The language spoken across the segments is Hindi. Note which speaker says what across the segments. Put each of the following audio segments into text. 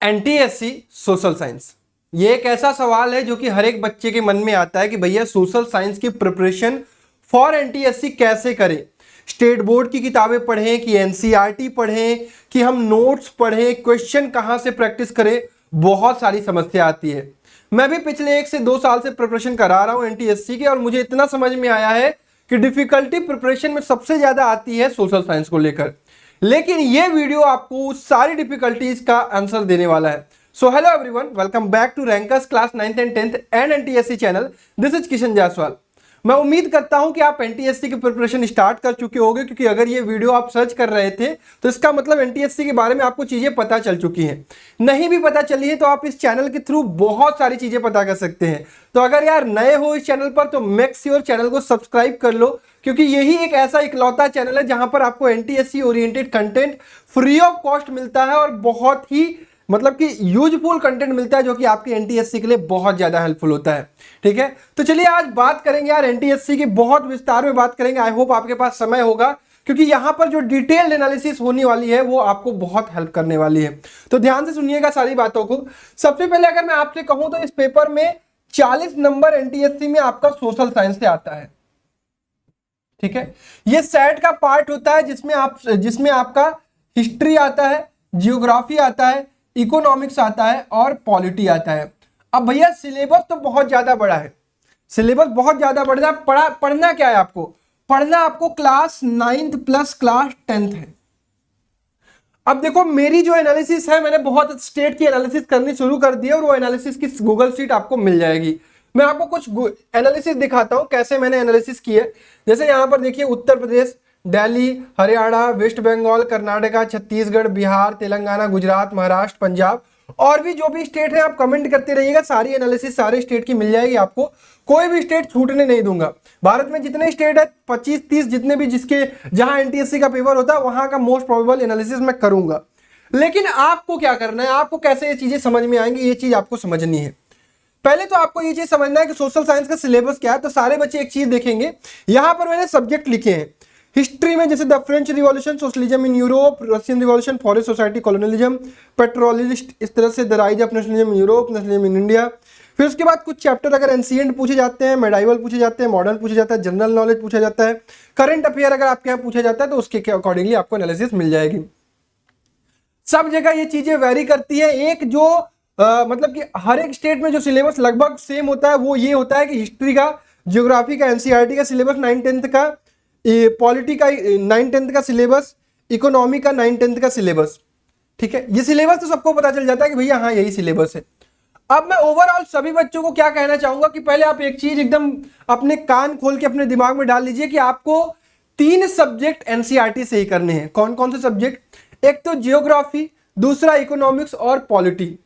Speaker 1: एनटीएससी सोशल साइंस, ये एक ऐसा सवाल है जो कि हर एक बच्चे के मन में आता है कि भैया सोशल साइंस की प्रिपरेशन फॉर एनटीएससी कैसे करें। स्टेट बोर्ड की किताबें पढ़ें कि एनसीईआरटी पढ़ें कि हम नोट्स पढ़ें, क्वेश्चन कहां से प्रैक्टिस करें, बहुत सारी समस्या आती है। मैं भी पिछले 1 से 2 साल से प्रिपरेशन करा रहा हूं एनटीएससी की और मुझे इतना समझ में आया है कि डिफिकल्टी प्रिपरेशन में सबसे ज्यादा आती है सोशल साइंस को लेकर। लेकिन ये वीडियो आपको उस सारी डिफिकल्टीज का आंसर देने वाला है। So hello everyone, welcome back to Rankers class 9th and 10th and NTSC channel. This is Kishan Jaiswal. मैं उम्मीद करता हूं कि आप एनटीएससी की प्रिपरेशन स्टार्ट कर चुके होंगे, क्योंकि अगर ये वीडियो आप सर्च कर रहे थे तो इसका मतलब एनटीएससी के बारे में आपको चीजें पता चल चुकी हैं। नहीं भी पता चली है तो आप इस चैनल के थ्रू बहुत सारी चीजें पता कर सकते हैं। तो अगर यार नए हो इस चैनल पर तो मेक श्योर चैनल को सब्सक्राइब कर लो, क्योंकि यही एक ऐसा इकलौता चैनल है जहां पर आपको NTSC oriented content free of cost मिलता है और बहुत ही मतलब कि यूजफुल कंटेंट मिलता है जो कि आपके एनटीएससी के लिए बहुत ज्यादा हेल्पफुल होता है। ठीक है, तो चलिए आज बात करेंगे यार एनटीएससी की, बहुत विस्तार में बात करेंगे। आई होप आपके पास समय होगा, क्योंकि यहां पर जो डिटेल्ड एनालिसिस होने वाली है वो आपको बहुत हेल्प करने वाली है। तो ध्यान से सुनिएगा सारी बातों को। सबसे पहले अगर मैं आपसे कहूं तो इस पेपर में 40 नंबर एनटीएससी में आपका सोशल साइंस से आता है। ठीक है, ये सेट का पार्ट होता है जिसमें आपका हिस्ट्री आता है, जियोग्राफी आता है, इकोनॉमिक्स आता है और पॉलिटी आता है। अब भैया सिलेबस तो बहुत ज्यादा बड़ा है, सिलेबस बहुत ज्यादा बड़ा है। पढ़ना क्या है आपको? पढ़ना आपको class 9th plus class 10th है। अब देखो मेरी जो एनालिसिस है, मैंने बहुत स्टेट की एनालिसिस करनी शुरू कर दी है और वो एनालिसिस की गूगल शीट आपको मिल जाएगी। मैं आपको कुछ एनालिसिस दिखाता हूं कैसे मैंने एनालिसिस की है। जैसे यहां पर देखिए उत्तर प्रदेश, दिल्ली, हरियाणा, वेस्ट बंगाल, कर्नाटका, छत्तीसगढ़, बिहार, तेलंगाना, गुजरात, महाराष्ट्र, पंजाब और भी जो भी स्टेट है आप कमेंट करते रहिएगा। सारी एनालिसिस सारे स्टेट की मिल जाएगी आपको, कोई भी स्टेट छूटने नहीं दूंगा। भारत में जितने स्टेट है 25-30 जितने भी जिसके जहां एनटीएससी का पेपर होता है वहां का मोस्ट प्रोबेबल एनालिसिस मैं करूंगा। लेकिन आपको क्या करना है, आपको कैसे ये चीजें समझ में आएंगी, ये चीज आपको समझनी है। पहले तो आपको ये चीज समझना है कि सोशल साइंस का सिलेबस क्या है। तो सारे बच्चे एक चीज देखेंगे, यहां पर मैंने सब्जेक्ट लिखे हैं। हिस्ट्री में जैसे the French revolution, socialism in Europe, Russian revolution, forest society, colonialism, pastoralists, इस तरह से the rise of nationalism in Europe, nationalism in India. फिर उसके बाद कुछ चैप्टर अगर एंशिएंट पूछे जाते हैं, मेडाइवल पूछे जाते हैं, मॉडर्न पूछा जाता है, जनरल नॉलेज पूछा जाता है, करंट अफेयर अगर आपके यहाँ पूछा जाता है तो उसके अकॉर्डिंगली आपको एनालिसिस मिल जाएगी। सब जगह ये चीजें वेरी करती है। एक जो मतलब कि हर एक स्टेट में जो सिलेबस लगभग सेम होता है वो ये होता है कि हिस्ट्री का, ज्योग्राफी का, एनसीईआरटी का सिलेबस 9th-10th का, पॉलिटी का 9th-10th का सिलेबस, इकोनॉमी का 9th-10th का सिलेबस। ठीक है, ये सिलेबस तो सबको पता चल जाता है कि भैया हाँ यही सिलेबस है। अब मैं ओवरऑल सभी बच्चों को क्या कहना चाहूंगा कि पहले आप एक चीज एकदम अपने कान खोल के अपने दिमाग में डाल लीजिए कि आपको 3 सब्जेक्ट एनसीईआरटी से ही करने हैं। कौन कौन से सब्जेक्ट? एक तो जियोग्राफी, दूसरा इकोनॉमिक्स और पॉलिटी।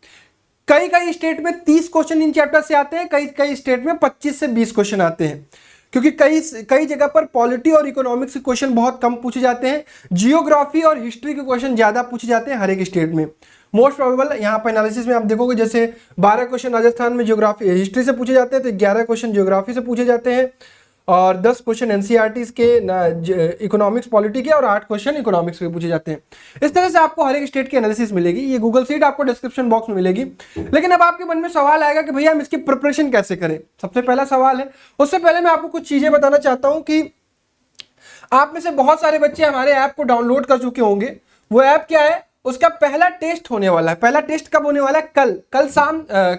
Speaker 1: कई कई स्टेट में 30 क्वेश्चन इन चैप्टर से आते हैं, कई कई स्टेट में 25 से 20 क्वेश्चन आते हैं, क्योंकि कई जगह पर पॉलिटी और इकोनॉमिक्स के क्वेश्चन बहुत कम पूछे जाते हैं, जियोग्राफी और हिस्ट्री के क्वेश्चन ज्यादा पूछे जाते हैं हर एक स्टेट में। मोस्ट प्रोबेबल यहाँ पर एनालिसिस में आप देखोगे जैसे 12 क्वेश्चन राजस्थान में जियोग्राफी हिस्ट्री से पूछे जाते हैं, तो 11 क्वेश्चन जियोग्राफी से पूछे जाते हैं और 10 क्वेश्चन एनसीईआरटी के इकोनॉमिक्स पॉलिटी के और 8 क्वेश्चन इकोनॉमिक्स के पूछे जाते हैं। इस तरह से आपको हर एक स्टेट की एनालिसिस मिलेगी। ये गूगल शीट आपको डिस्क्रिप्शन बॉक्स में मिलेगी। लेकिन अब आपके मन में सवाल आएगा कि भैया हम इसकी प्रिपरेशन कैसे करें। सबसे पहला सवाल है, उससे पहले मैं आपको कुछ चीजें बताना चाहता हूं कि आप में से बहुत सारे बच्चे हमारे ऐप को डाउनलोड कर चुके होंगे। वो ऐप क्या है? उसका पहला टेस्ट होने वाला है। पहला टेस्ट कब होने वाला है?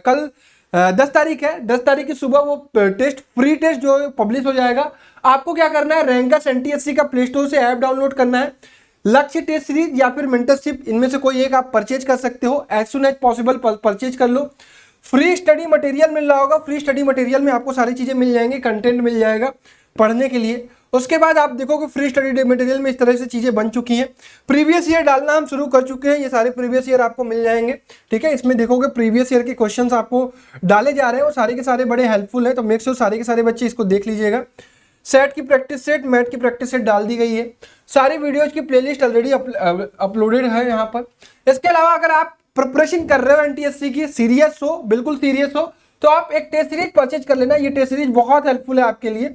Speaker 1: कल 10 तारीख है। 10 तारीख की सुबह वो टेस्ट, फ्री टेस्ट जो पब्लिश हो जाएगा। आपको क्या करना है, रैंकर्स एनटीएससी का प्ले स्टोर से ऐप डाउनलोड करना है। लक्ष्य टेस्ट सीरीज या फिर मेंटरशिप, इनमें से कोई एक आप परचेज कर सकते हो। As soon as possible purchase कर लो। फ्री स्टडी मटेरियल मिल रहा होगा। फ्री स्टडी मटेरियल में आपको सारी चीजें मिल जाएंगी, कंटेंट मिल जाएगा पढ़ने के लिए। उसके बाद आप देखोगे फ्री स्टडी मटेरियल में इस तरह से चीजें बन चुकी हैं। प्रीवियस ईयर डालना हम शुरू कर चुके हैं, ये सारे प्रीवियस ईयर आपको मिल जाएंगे। ठीक है, इसमें देखोगे प्रीवियस ईयर के क्वेश्चंस आपको डाले जा रहे हैं, वो सारे के सारे बड़े हेल्पफुल है। तो मेक श्योर सारे के सारे बच्चे इसको देख लीजिएगा। सेट की प्रैक्टिस सेट, मैथ की प्रैक्टिस सेट डाल दी गई है। सारी वीडियोज की प्लेलिस्ट ऑलरेडी अपलोडेड है यहाँ पर। इसके अलावा अगर आप प्रिपरेशन कर रहे हो एनटीएससी की, सीरियस हो, बिल्कुल सीरियस हो, तो आप एक टेस्ट सीरीज परचेज कर लेना। ये टेस्ट सीरीज बहुत हेल्पफुल है आपके लिए।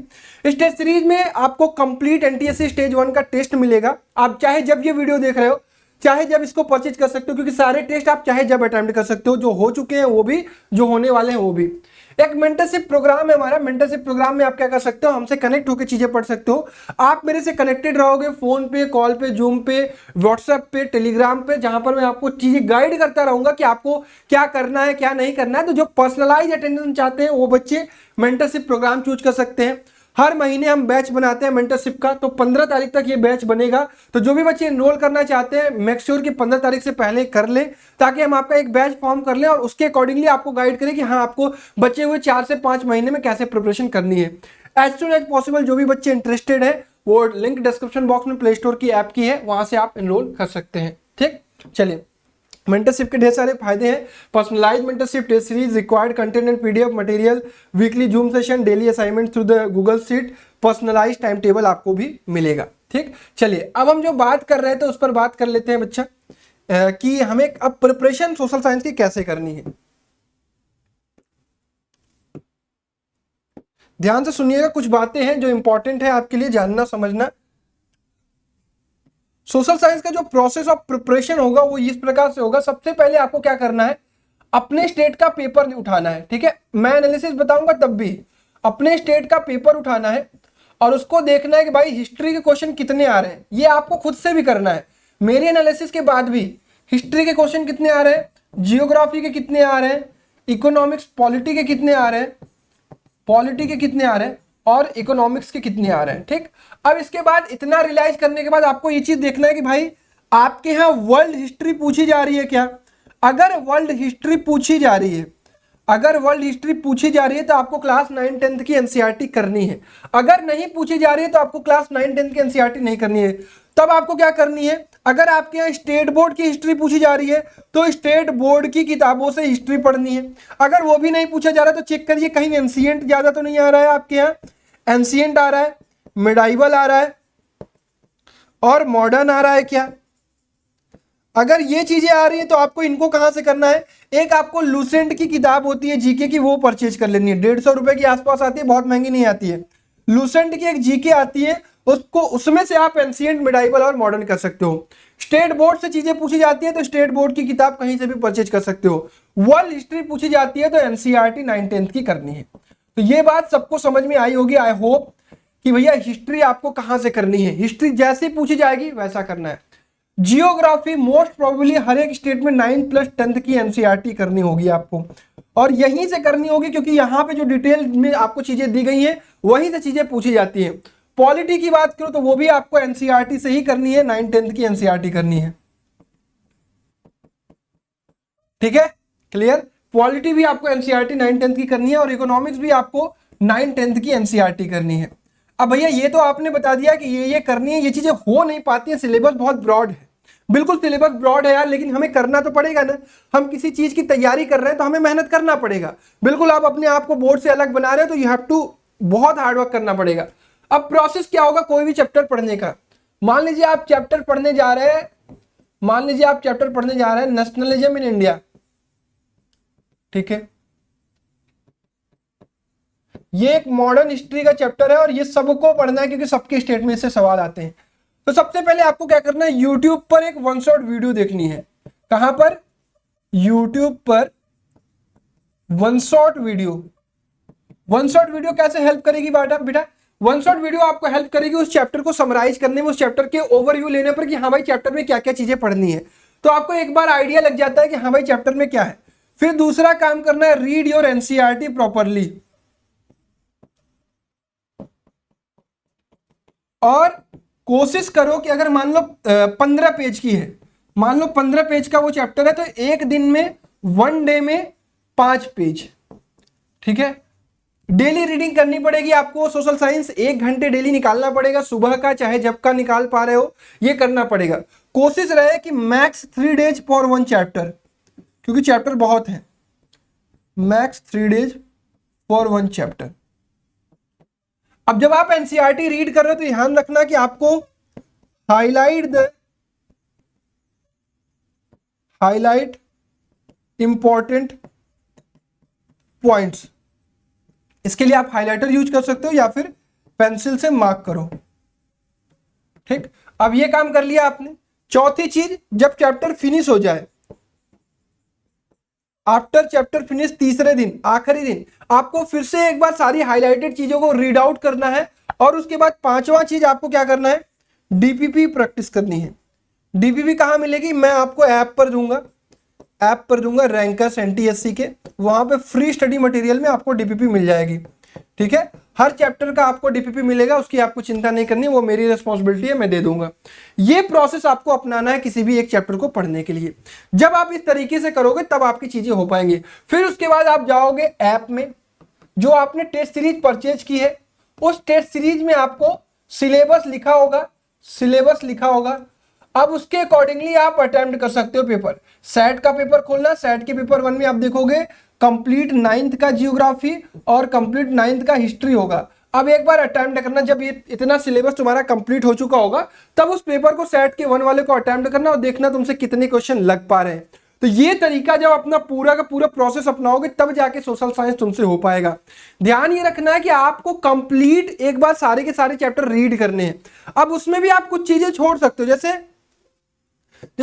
Speaker 1: इस टेस्ट सीरीज में आपको कंप्लीट एनटीएससी स्टेज 1 का टेस्ट मिलेगा। आप चाहे जब ये वीडियो देख रहे हो चाहे जब इसको परचेज कर सकते हो, क्योंकि सारे टेस्ट आप चाहे जब अटेम्प्ट कर सकते हो, जो हो चुके हैं वो भी, जो होने वाले हैं वो भी। एक मेंटरशिप प्रोग्राम है हमारा। मेंटरशिप प्रोग्राम में आप क्या कर सकते हो, हमसे कनेक्ट होकर चीजें पढ़ सकते हो। आप मेरे से कनेक्टेड रहोगे फोन पे, कॉल पे, जूम पे, व्हाट्सएप पे, टेलीग्राम पे, जहां पर मैं आपको चीजें गाइड करता रहूंगा कि आपको क्या करना है क्या नहीं करना है। तो जो पर्सनलाइज अटेंडेंस चाहते हैं वो बच्चे मेंटरशिप प्रोग्राम चूज कर सकते हैं। हर महीने हम बैच बनाते हैं मेंटरशिप का, तो 15 तारीख तक ये बैच बनेगा। तो जो भी बच्चे एनरोल करना चाहते हैं मेक श्योर कि 15 तारीख से पहले कर ले, ताकि हम आपका एक बैच फॉर्म कर लें और उसके अकॉर्डिंगली आपको गाइड करें कि हाँ आपको बचे हुए 4 से 5 महीने में कैसे प्रिपरेशन करनी है। एज सुन एज पॉसिबल जो भी बच्चे इंटरेस्टेड है वो लिंक डिस्क्रिप्शन बॉक्स में प्ले स्टोर की ऐप की है, वहां से आप एनरोल कर सकते हैं। ठीक, चलिए। मेंटरशिप के ढेर सारे फायदे हैं। Personalise mentorship test series, required content and PDF material, weekly Zoom session, daily assignment through the Google sheet, personalise time table आपको भी मिलेगा। ठीक, चलिए अब हम जो बात कर रहे थे उस पर बात कर लेते हैं बच्चा, कि हमें अब प्रिपरेशन सोशल साइंस की कैसे करनी है। ध्यान से सुनिएगा, कुछ बातें हैं जो इंपॉर्टेंट है आपके लिए जानना समझना। सोशल साइंस का जो प्रोसेस ऑफ प्रिपरेशन होगा वो इस प्रकार से होगा। सबसे पहले आपको क्या करना है, अपने स्टेट का पेपर उठाना है। ठीक है, मैं एनालिसिस बताऊंगा तब भी अपने स्टेट का पेपर उठाना है और उसको देखना है कि भाई हिस्ट्री के क्वेश्चन कितने आ रहे हैं। ये आपको खुद से भी करना है। मेरे एनालिसिस के बाद भी हिस्ट्री के क्वेश्चन कितने आ रहे हैं, जियोग्राफी के कितने आ रहे हैं, इकोनॉमिक्स पॉलिटी के कितने आ रहे हैं, पॉलिटी के कितने आ रहे हैं और इकोनॉमिक्स के कितने आ रहे हैं। ठीक, अब इसके बाद इतना रियलाइज करने के बाद आपको ये चीज देखना है कि भाई आपके यहाँ वर्ल्ड हिस्ट्री पूछी जा रही है क्या। अगर वर्ल्ड हिस्ट्री पूछी जा रही है, अगर वर्ल्ड हिस्ट्री पूछी जा रही है तो आपको क्लास 9 10th की एनसीईआरटी करनी है। अगर नहीं पूछी जा रही है तो आपको क्लास 9 10th की एनसीईआरटी नहीं करनी है। तब आपको क्या करनी है, अगर आपके यहाँ स्टेट बोर्ड की हिस्ट्री पूछी जा रही है तो स्टेट बोर्ड की किताबों से हिस्ट्री पढ़नी है। अगर वो भी नहीं पूछा जा रहा तो चेक करिए कहीं एंशिएंट ज्यादा तो नहीं आ रहा है आपके यहाँ। एंशिएंट आ रहा है, मिडाइवल आ रहा है और मॉडर्न आ रहा है क्या। अगर ये चीजें आ रही है तो आपको इनको कहां से करना है, एक आपको लूसेंट की किताब होती है जीके की, वो परचेज कर लेनी है। 150 रुपए के आसपास आती है, बहुत महंगी नहीं आती है। लूसेंट की एक जीके आती है, उसको उसमें से आप एंशिएंट, मिडाइवल और मॉडर्न कर सकते हो। स्टेट बोर्ड से चीजें पूछी जाती है तो स्टेट बोर्ड की किताब कहीं से भी परचेज कर सकते हो। वर्ल्ड हिस्ट्री पूछी जाती है तो एनसीईआरटी 9 10th की करनी है। तो ये बात सबको समझ में आई होगी, आई होप, कि भैया हिस्ट्री आपको कहां से करनी है। हिस्ट्री जैसे पूछी जाएगी वैसा करना है। जियोग्राफी मोस्ट प्रोबेबली हर एक स्टेट में 9 + 10th की एनसीईआरटी करनी होगी आपको, और यहीं से करनी होगी क्योंकि यहां पे जो डिटेल में आपको चीजें दी गई हैं वहीं से चीजें पूछी जाती हैं। पॉलिटी की बात करो तो वो भी आपको एनसीईआरटी से ही करनी है, 9 10th की एनसीईआरटी करनी है। ठीक है, क्लियर। पॉलिटी भी आपको एनसीईआरटी 9 10th की करनी है और इकोनॉमिक्स भी आपको 9 10th की एनसीईआरटी करनी है। अब भैया ये तो आपने बता दिया कि ये करनी है, ये चीजें हो नहीं पाती है, सिलेबस बहुत ब्रॉड है। बिल्कुल सिलेबस ब्रॉड है यार, लेकिन हमें करना तो पड़ेगा ना। हम किसी चीज की तैयारी कर रहे हैं तो हमें मेहनत करना पड़ेगा। बिल्कुल आप अपने आप को बोर्ड से अलग बना रहे हो तो यू हैव टू बहुत हार्डवर्क करना पड़ेगा। अब प्रोसेस क्या होगा कोई भी चैप्टर पढ़ने का। मान लीजिए आप चैप्टर पढ़ने जा रहे हैं, मान लीजिए आप चैप्टर पढ़ने जा रहे हैं नेशनलिज्म इन इंडिया। ठीक है, ये एक मॉडर्न हिस्ट्री का चैप्टर है और ये सबको पढ़ना है क्योंकि सबके स्टेट में इससे सवाल आते हैं। तो सबसे पहले आपको क्या करना है, यूट्यूब पर एक 1 शॉट वीडियो देखनी है। कहां पर, यूट्यूब पर 1 शॉट वीडियो। 1 शॉट वीडियो कैसे हेल्प करेगी बेटा, 1 शॉट वीडियो आपको हेल्प करेगी उस चैप्टर को समराइज करने में, उस चैप्टर के ओवरव्यू लेने पर कि हाँ भाई चैप्टर में क्या क्या चीजें पढ़नी है। तो आपको एक बार आइडिया लग जाता है कि हाँ भाई चैप्टर में क्या है। फिर दूसरा काम करना है, रीड योर एनसीईआरटी प्रॉपरली। और कोशिश करो कि अगर मान लो 15 पेज की है, मान लो 15 पेज का वो चैप्टर है तो एक दिन में 1 डे में 5 पेज। ठीक है, डेली रीडिंग करनी पड़ेगी आपको। सोशल साइंस 1 घंटे डेली निकालना पड़ेगा, सुबह का चाहे जब का निकाल पा रहे हो, ये करना पड़ेगा। कोशिश रहे कि मैक्स 3 डेज फॉर 1 चैप्टर, क्योंकि चैप्टर बहुत है। Max 3 days for 1 chapter. अब जब आप एनसीईआरटी रीड कर रहे हो तो ध्यान रखना कि आपको हाईलाइट इंपॉर्टेंट पॉइंट्स। इसके लिए आप हाइलाइटर यूज कर सकते हो या फिर पेंसिल से मार्क करो। ठीक, अब ये काम कर लिया आपने। चौथी चीज, जब चैप्टर फिनिश हो जाए, आफ्टर चैप्टर फिनिश, तीसरे दिन आखिरी दिन आपको फिर से एक बार सारी हाईलाइटेड चीजों को रीड आउट करना है। और उसके बाद पांचवा चीज आपको क्या करना है, डीपीपी प्रैक्टिस करनी है। डीपीपी कहां मिलेगी, मैं आपको ऐप पर दूंगा रैंकर्स एनटीएससी के, वहां पे फ्री स्टडी मटेरियल में आपको डीपीपी मिल जाएगी। ठीक है, हर चैप्टर का आपको डीपीपी मिलेगा, उसकी आपको चिंता नहीं करनी, वो मेरी रिस्पॉन्सिबिलिटी है, मैं दे दूंगा। ये प्रोसेस आपको अपनाना है किसी भी एक चैप्टर को पढ़ने के लिए। जब आप इस तरीके से करोगे तब आपकी चीजें हो पाएंगी। फिर उसके बाद आप जाओगे ऐप में, जो आपने टेस्ट सीरीज परचेज की है, उस टेस्ट सीरीज में आपको सिलेबस लिखा होगा। अब उसके अकॉर्डिंगली आप अटेम्प्ट कर सकते हो पेपर। सेट का पेपर खोलना, सेट के पेपर 1 में आप देखोगे कंप्लीट 9th का जियोग्राफी और कंप्लीट 9th का हिस्ट्री होगा। अब एक बार अटेम्प्ट करना, जब ये इतना सिलेबस तुम्हारा कंप्लीट हो चुका होगा, तब उस पेपर को सेट के 1 वाले को अटेम्प्ट करना और देखना तुमसे कितने क्वेश्चन लग पा रहे हैं। तो ये तरीका जब अपना पूरा का पूरा प्रोसेस अपनाओगे तब जाके सोशल साइंस तुमसे हो पाएगा। ध्यान ये रखना है कि आपको कंप्लीट एक बार सारे के सारे चैप्टर रीड करने हैं। अब उसमें भी आप कुछ चीजें छोड़ सकते हो, जैसे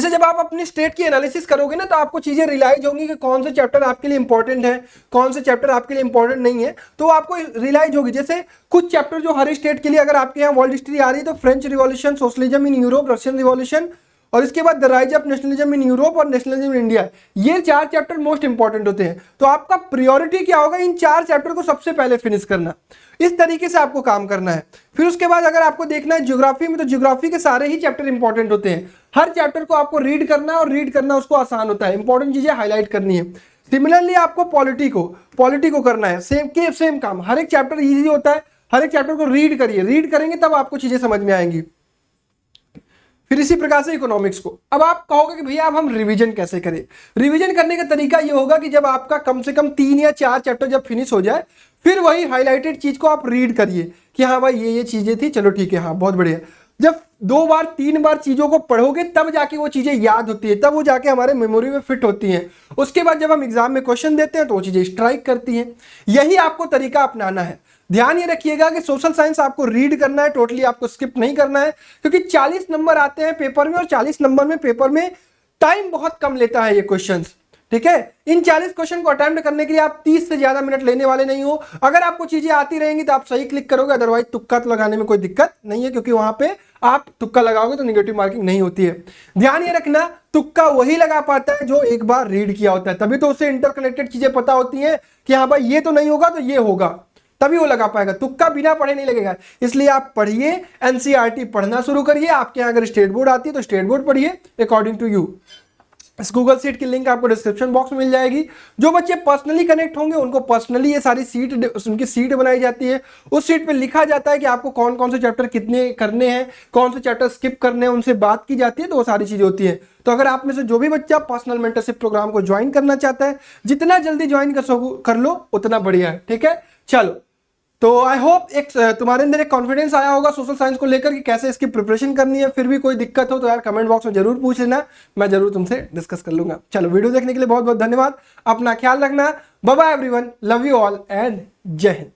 Speaker 1: जब आप अपनी स्टेट की एनालिसिस करोगे ना, तो आपको चीजें रियलाइज होंगी कि कौन से चैप्टर आपके लिए इंपॉर्टेंट है, कौन से चैप्टर आपके लिए इंपॉर्टेंट नहीं है, तो आपको रियलाइज होगी। जैसे कुछ चैप्टर जो हर स्टेट के लिए, अगर आपके यहाँ वर्ल्ड हिस्ट्री आ रही है तो French revolution, socialism in Europe, Russian revolution, और इसके बाद the rise of nationalism in Europe और नेशनलिज्म इन इंडिया, ये 4 चैप्टर मोस्ट इंपॉर्टेंट होते हैं। तो आपका प्रायोरिटी क्या होगा, इन 4 चैप्टर को सबसे पहले फिनिश करना। इस तरीके से आपको काम करना है। फिर उसके बाद अगर आपको देखना है ज्योग्राफी में, तो ज्योग्राफी के सारे ही चैप्टर इंपॉर्टेंट होते हैं। हर चैप्टर को आपको रीड करना है, और रीड करना उसको आसान होता है, इंपॉर्टेंट चीजें हाईलाइट करनी है। सिमिलरली आपको पॉलिटी को करना है, सेम काम। हर एक चैप्टर ईजी होता है, हर एक चैप्टर को रीड करिए, रीड करेंगे तब आपको चीजें समझ में आएंगी। फिर इसी प्रकार से इकोनॉमिक्स को, अब आप कहोगे कि भैया अब हम रिवीजन कैसे करें। रिवीजन करने का तरीका ये होगा कि जब आपका कम से कम 3 या 4 चैप्टर जब फिनिश हो जाए, फिर वही हाईलाइटेड चीज को आप रीड करिए कि हाँ भाई ये चीजें थी, चलो ठीक है, हाँ बहुत बढ़िया। जब 2 बार 3 बार चीजों को पढ़ोगे तब जाके वो चीजें याद होती है, तब वो जाके हमारे मेमोरी में फिट होती हैं। उसके बाद जब हम एग्जाम में क्वेश्चन देते हैं तो वो चीजें स्ट्राइक करती हैं। यही आपको तरीका अपनाना है। ध्यान ये रखिएगा कि सोशल साइंस आपको रीड करना है, टोटली आपको स्किप नहीं करना है, क्योंकि 40 नंबर आते हैं पेपर में, और 40 नंबर में पेपर में टाइम बहुत कम लेता है ये क्वेश्चंस। ठीक है, इन 40 क्वेश्चन को अटेम्प्ट करने के लिए आप 30 से ज्यादा मिनट लेने वाले नहीं हो। अगर आपको चीजें आती रहेंगी तो आप सही क्लिक करोगे, अदरवाइज तुक्का तो लगाने में कोई दिक्कत नहीं है, क्योंकि वहां पे आप तुक्का लगाओगे तो निगेटिव मार्किंग नहीं होती है। ध्यान ये रखना, तुक्का वही लगा पाता है जो एक बार रीड किया होता है, तभी तो उससे इंटरकनेक्टेड चीजें पता होती हैं कि हाँ भाई ये तो नहीं होगा तो ये होगा, तभी वो लगा पाएगा। तुक्का बिना पढ़े नहीं लगेगा। इसलिए आप पढ़िए, एनसीईआरटी पढ़ना शुरू करिए। आपके यहाँ अगर स्टेट बोर्ड आती है तो स्टेट बोर्ड पढ़िए अकॉर्डिंग टू यू। इस गूगल सीट की लिंक आपको डिस्क्रिप्शन बॉक्स में मिल जाएगी। जो बच्चे पर्सनली कनेक्ट होंगे उनको पर्सनली ये सारी उनकी सीट बनाई जाती है। उस सीट पे लिखा जाता है कि आपको कौन कौन से चैप्टर कितने करने हैं, कौन से चैप्टर स्किप करने हैं, उनसे बात की जाती है, तो वो सारी चीजें होती है। तो अगर आप में से जो भी बच्चा पर्सनल मेंटरशिप प्रोग्राम को ज्वाइन करना चाहता है, जितना जल्दी ज्वाइन कर लो उतना बढ़िया है। ठीक है, चलो, तो आई होप एक तुम्हारे अंदर एक कॉन्फिडेंस आया होगा सोशल साइंस को लेकर कि कैसे इसकी प्रिपरेशन करनी है। फिर भी कोई दिक्कत हो तो यार कमेंट बॉक्स में जरूर पूछ लेना, मैं जरूर तुमसे डिस्कस कर लूंगा। चलो, वीडियो देखने के लिए बहुत बहुत धन्यवाद। अपना ख्याल रखना। Bye bye everyone, love you all and जय हिंद।